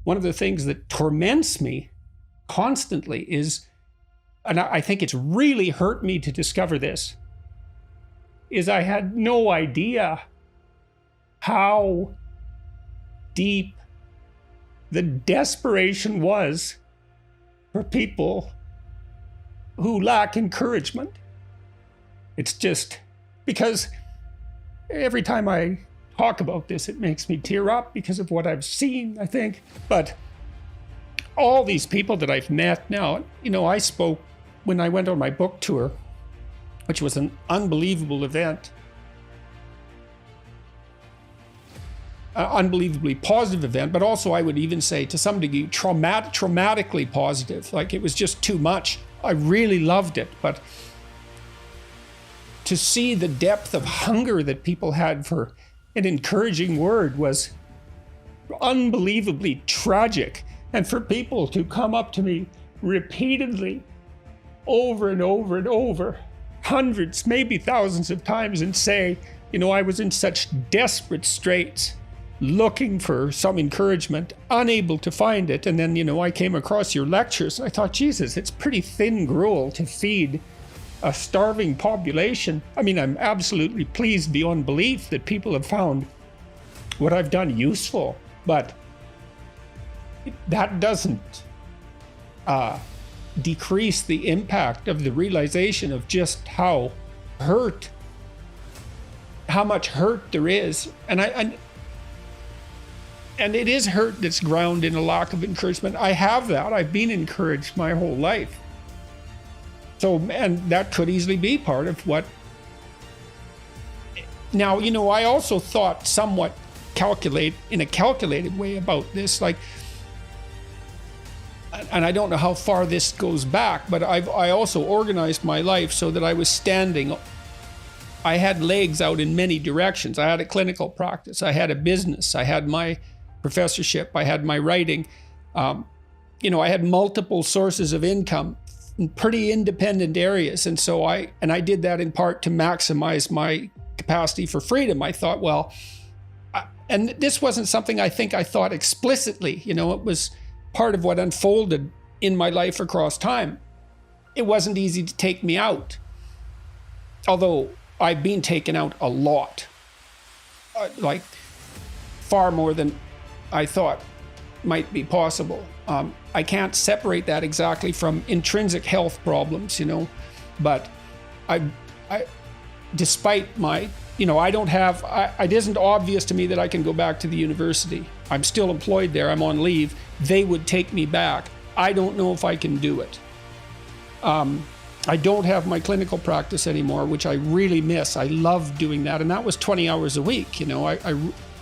one of the things that torments me constantly is, and I think it's really hurt me to discover this, is I had no idea how deep the desperation was for people who lack encouragement. It's just because every time I talk about this, it makes me tear up because of what I've seen, I think. But all these people that I've met now, I spoke when I went on my book tour, which was an unbelievable event. An unbelievably positive event, but also I would even say to some degree traumatically positive. Like it was just too much. I really loved it, but to see the depth of hunger that people had for an encouraging word was unbelievably tragic. And for people to come up to me repeatedly, over and over and over, hundreds, maybe thousands of times, and say, I was in such desperate straits, looking for some encouragement, unable to find it. And then, I came across your lectures. I thought, Jesus, it's pretty thin gruel to feed a starving population. I mean, I'm absolutely pleased beyond belief that people have found what I've done useful, but that doesn't decrease the impact of the realization of just how much hurt there is. And it is hurt that's grounded in a lack of encouragement. I have that. I've been encouraged my whole life. So, and that could easily be part of what. Now, I also thought somewhat in a calculated way about this, like, and I don't know how far this goes back, but I also organized my life so that I was standing. I had legs out in many directions. I had a clinical practice. I had a business. I had my professorship. I had my writing. I had multiple sources of income in pretty independent areas. And so I did that in part to maximize my capacity for freedom. I thought, and this wasn't something I think I thought explicitly, it was part of what unfolded in my life across time. It wasn't easy to take me out, although I've been taken out a lot, like far more than I thought might be possible. I can't separate that exactly from intrinsic health problems, but I despite my, it isn't obvious to me that I can go back to the university. I'm still employed there. I'm on leave. They would take me back. I don't know if I can do it. I don't have my clinical practice anymore, which I really miss. I love doing that. And that was 20 hours a week,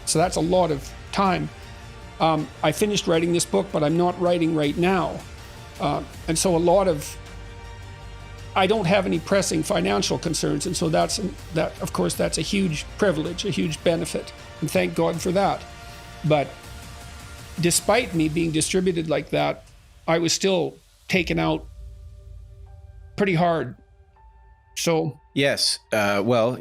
so that's a lot of time. I finished writing this book, but I'm not writing right now. And so I don't have any pressing financial concerns. And so of course, that's a huge privilege, a huge benefit. And thank God for that. But despite me being distributed like that, I was still taken out pretty hard. So. Yes. Well,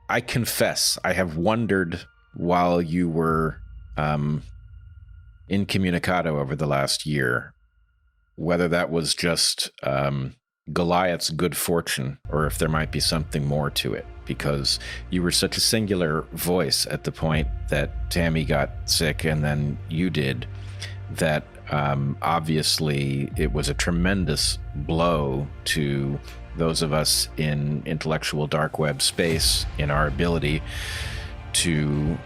I confess, I have wondered while you were incommunicado over the last year, whether that was just Goliath's good fortune or if there might be something more to it, because you were such a singular voice at the point that Tammy got sick and then you did, that obviously it was a tremendous blow to those of us in intellectual dark web space in our ability to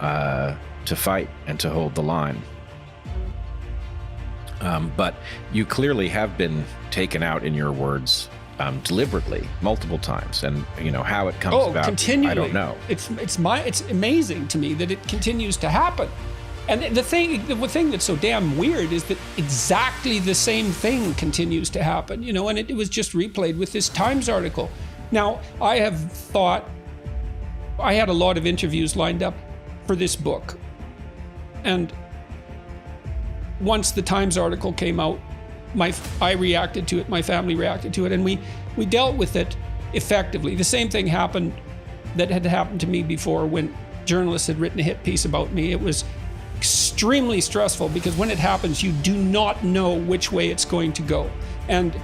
fight and to hold the line. But you clearly have been taken out, in your words, deliberately multiple times, and how it comes about, continually. I don't know. It's amazing to me that it continues to happen. And the thing that's so damn weird is that exactly the same thing continues to happen, and it was just replayed with this Times article. Now, I have thought, I had a lot of interviews lined up for this book. And once the Times article came out, I reacted to it, my family reacted to it, and we dealt with it effectively. The same thing happened that had happened to me before when journalist had written a hit piece about me. It was extremely stressful because when it happens, you do not know which way it's going to go. And,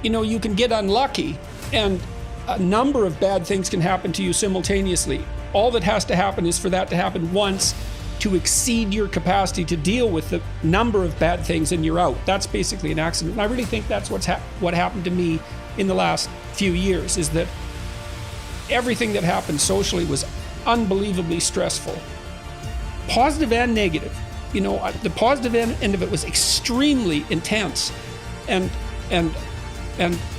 you can get unlucky and a number of bad things can happen to you simultaneously. All that has to happen is for that to happen once to exceed your capacity to deal with the number of bad things and you're out. That's basically an accident. And I really think that's what happened to me in the last few years, is that everything that happened socially was unbelievably stressful. Positive and negative. The positive end of it was extremely intense and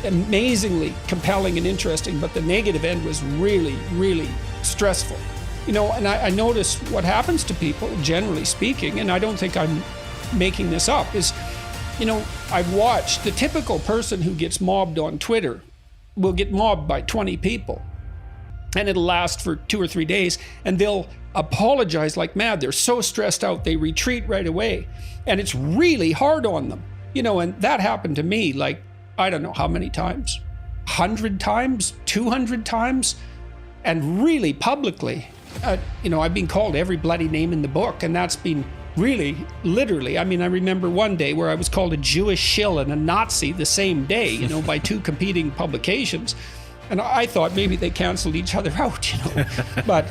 amazingly compelling and interesting, but the negative end was really, really stressful. And I notice what happens to people, generally speaking, and I don't think I'm making this up, is, I've watched the typical person who gets mobbed on Twitter will get mobbed by 20 people. And it'll last for 2 or 3 days, and they'll apologize like mad. They're so stressed out, they retreat right away. And it's really hard on them. And that happened to me, like, I don't know how many times, 100 times, 200 times, and really publicly. I've been called every bloody name in the book, and that's been really, literally. I mean, I remember one day where I was called a Jewish shill and a Nazi the same day, by 2 competing publications. And I thought maybe they canceled each other out, but,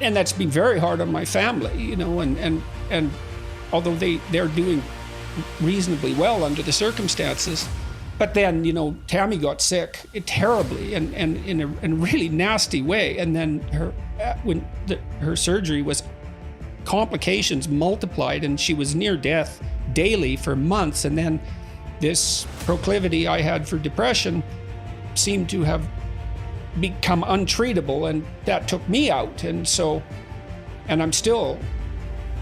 and that's been very hard on my family, and although they're doing reasonably well under the circumstances. But then, Tammy got sick terribly and in a really nasty way. And then her surgery was complications multiplied, and she was near death daily for months. And then this proclivity I had for depression seemed to have become untreatable, and that took me out. And I'm still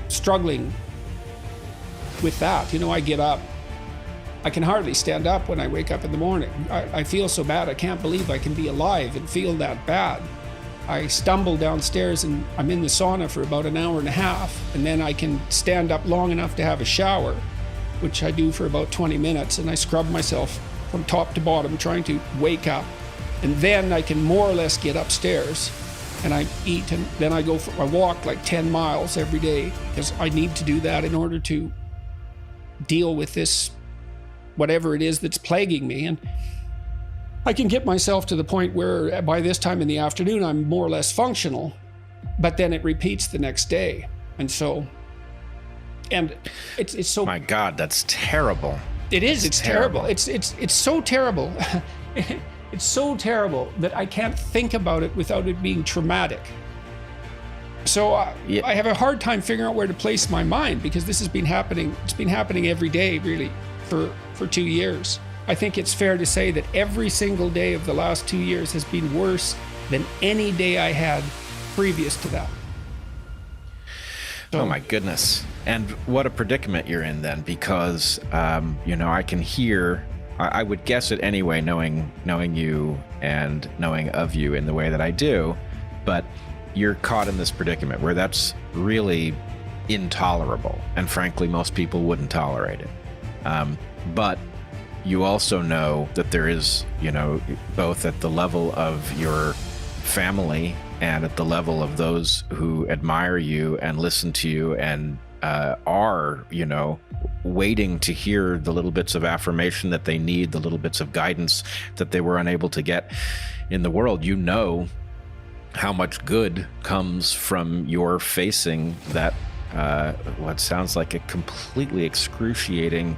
struggling with that. I get up, I can hardly stand up when I wake up in the morning. I feel so bad. I can't believe I can be alive and feel that bad. I stumble downstairs and I'm in the sauna for about an hour and a half, and then I can stand up long enough to have a shower, which I do for about 20 minutes, and I scrub myself from top to bottom trying to wake up. And then I can more or less get upstairs and I eat, and then I walk like 10 miles every day, because I need to do that in order to deal with this, whatever it is that's plaguing me. And I can get myself to the point where by this time in the afternoon, I'm more or less functional, but then it repeats the next day. And it's so... My God, that's terrible. It is. It's terrible. It's so terrible. It's so terrible that I can't think about it without it being traumatic. So I have a hard time figuring out where to place my mind, because this has been happening. It's been happening every day, really, for 2 years. I think it's fair to say that every single day of the last 2 years has been worse than any day I had previous to that. Oh my goodness. And what a predicament you're in then, because, I can hear, I would guess it anyway, knowing you and knowing of you in the way that I do, but you're caught in this predicament where that's really intolerable. And frankly, most people wouldn't tolerate it. But you also know that there is, both at the level of your family and at the level of those who admire you and listen to you and are, waiting to hear the little bits of affirmation that they need, the little bits of guidance that they were unable to get in the world. How much good comes from your facing that what sounds like a completely excruciating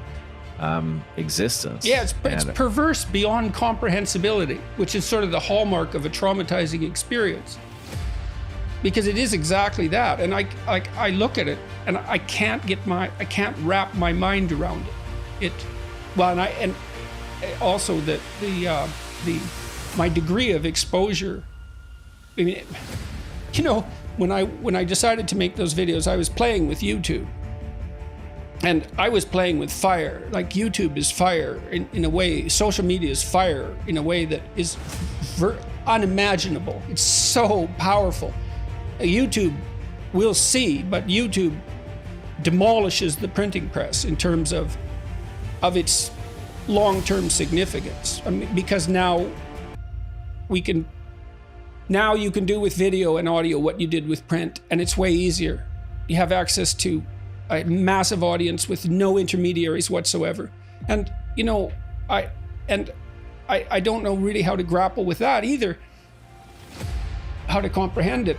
existence. Yeah, it's perverse beyond comprehensibility, which is sort of the hallmark of a traumatizing experience. Because it is exactly that, and I look at it and I can't wrap my mind around it. And also my degree of exposure. I mean, when I decided to make those videos, I was playing with YouTube. And I was playing with fire. Like, YouTube is fire in a way, social media is fire in a way that is unimaginable. It's so powerful. YouTube, we'll see, but YouTube demolishes the printing press in terms of its long-term significance. I mean, because now we can Now you can do with video and audio what you did with print, and it's way easier. You have access to a massive audience with no intermediaries whatsoever. And, you know, I don't know really how to grapple with that either, how to comprehend it.